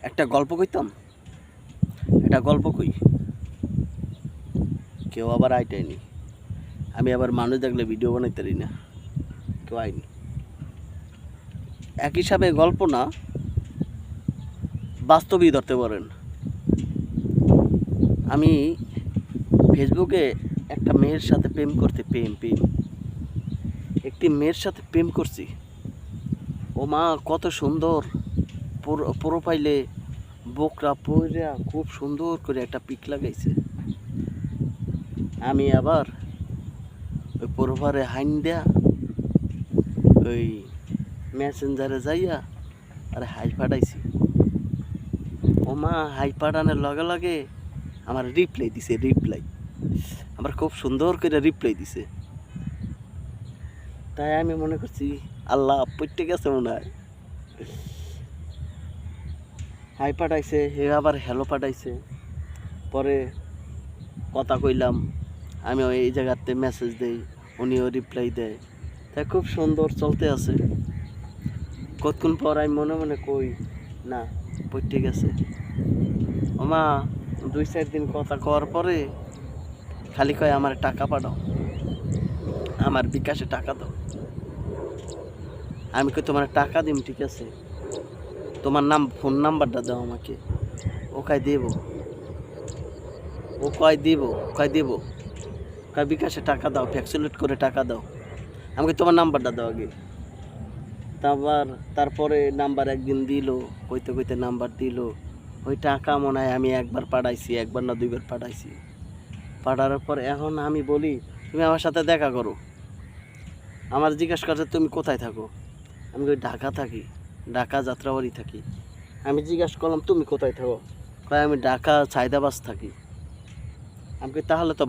একটা গল্প কইতাম, একটা গল্প কই, কেউ আবার আইটাইনি। আমি আবার মানুষ দেখলে ভিডিও বানাইতে পারি না, কেউ আইনি। এক হিসাবে গল্প না, বাস্তবই ধরতে পারেন। আমি ফেসবুকে একটা মেয়ের সাথে প্রেম একটি মেয়ের সাথে প্রেম করছি। ও মা, কত সুন্দর প্রোফাইলে বোকরা পইরা খুব সুন্দর করে একটা পিক লাগাইছে। আমি আবার ওই প্রোফাইলে হাইন দেয়া ওই মেসেঞ্জারে যাইয়া আর হাই পাঠাইছি। ও মা, হাই পাঠানোর লগে লগে আমার রিপ্লাই দিছে, আমার খুব সুন্দর করে রিপ্লাই দিছে। তাই আমি মনে করছি আল্লাহ পড়তে গেছে মনে হয়। হাই পাঠাইছে, হে আবার হ্যালো পাঠাইছে। পরে কথা কইলাম, আমি ওই জায়গাতে মেসেজ দেই, উনিও রিপ্লাই দেয়। তাই খুব সুন্দর চলতে আছে। কতক্ষণ পর আমি মনে মনে কই, না পড়তে গেছে। ওমা, 2-4 দিন কথা কওয়ার পরে খালি কয় আমার টাকা পাঠাও, আমার বিকাশে টাকা দাও। আমি কই তোমার টাকা দিম, ঠিক আছে, তোমার ফোন নাম্বারটা দাও আমাকে। ও কয় দেব, কয় বিকাশে টাকা দাও, ফ্যাক্সুলেট করে টাকা দাও। আমাকে তোমার নাম্বারটা দাও আগে। তারপরে নাম্বার একদিন দিল, কইতে নাম্বার দিল। ওই টাকা মনে হয় আমি একবার পাঠাইছি, একবার না 2বার পাঠাইছি। পাঠানোর পর এখন আমি বলি তুমি আমার সাথে দেখা করো। আমার জিজ্ঞাসা করছে তুমি কোথায় থাকো। আমি কই ঢাকা থাকি, ঢাকা যাত্রাবাড়ি থাকি। আমি জিজ্ঞাসা করলাম তুমি কোথায় থাকো, কয় আমি ঢাকা সায়দাবাদ থাকি। আমি কই তাহলে তো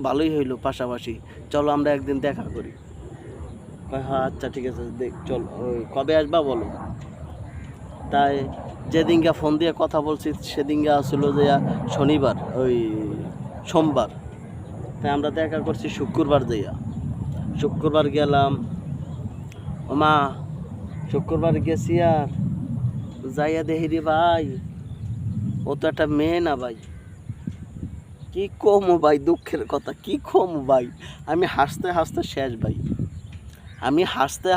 ভালোই হইলো, পাশাপাশি চলো আমরা একদিন দেখা করি। কয় হ্যাঁ আচ্ছা ঠিক আছে, চল ওই কবে আসবা বলো। তাই যেদিনকে ফোন দিয়ে কথা বলছি সেদিনকে আসলো যে শনিবার, ওই সোমবার। তাই আমরা দেখা করছি শুক্রবার গেলাম। ও মা, শুক্রবার গেছি আর যাইয়া দেখি রে ভাই, ও তো একটা মেয়ে না ভাই। কি কম ভাই, দুঃখের কথা, কি কম ভাই। আমি হাসতে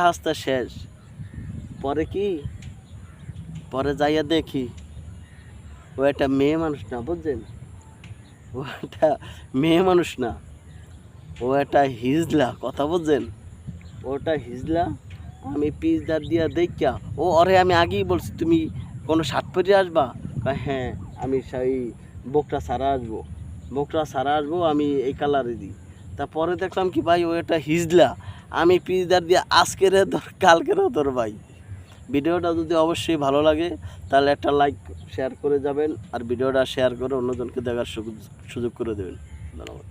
হাসতে শেষ। পরে যাইয়া দেখি ও একটা মেয়ে মানুষ না, বুঝছেন, ও একটা মেয়ে মানুষ না, ও একটা হিজলা, কথা বুঝছেন, ওটা হিজলা। আমি পিসদার দিয়া দেখিয়া ওরে আমি আগেই বলছি তুমি কোনো শার্ট পরে আসবা। হ্যাঁ, আমি সেই বোকরা ছাড়া আসবো, আমি এই কালারে দিই। তারপরে দেখলাম কি ভাই, ও একটা হিজলা। আমি পিসদার দিয়ে আজকের ধর কালকেরও ধর ভাই। ভিডিওটা যদি অবশ্যই ভালো লাগে তাহলে একটা লাইক শেয়ার করে যাবেন, আর ভিডিওটা শেয়ার করে অন্যজনকে দেখার সুযোগ করে দেবেন। ধন্যবাদ।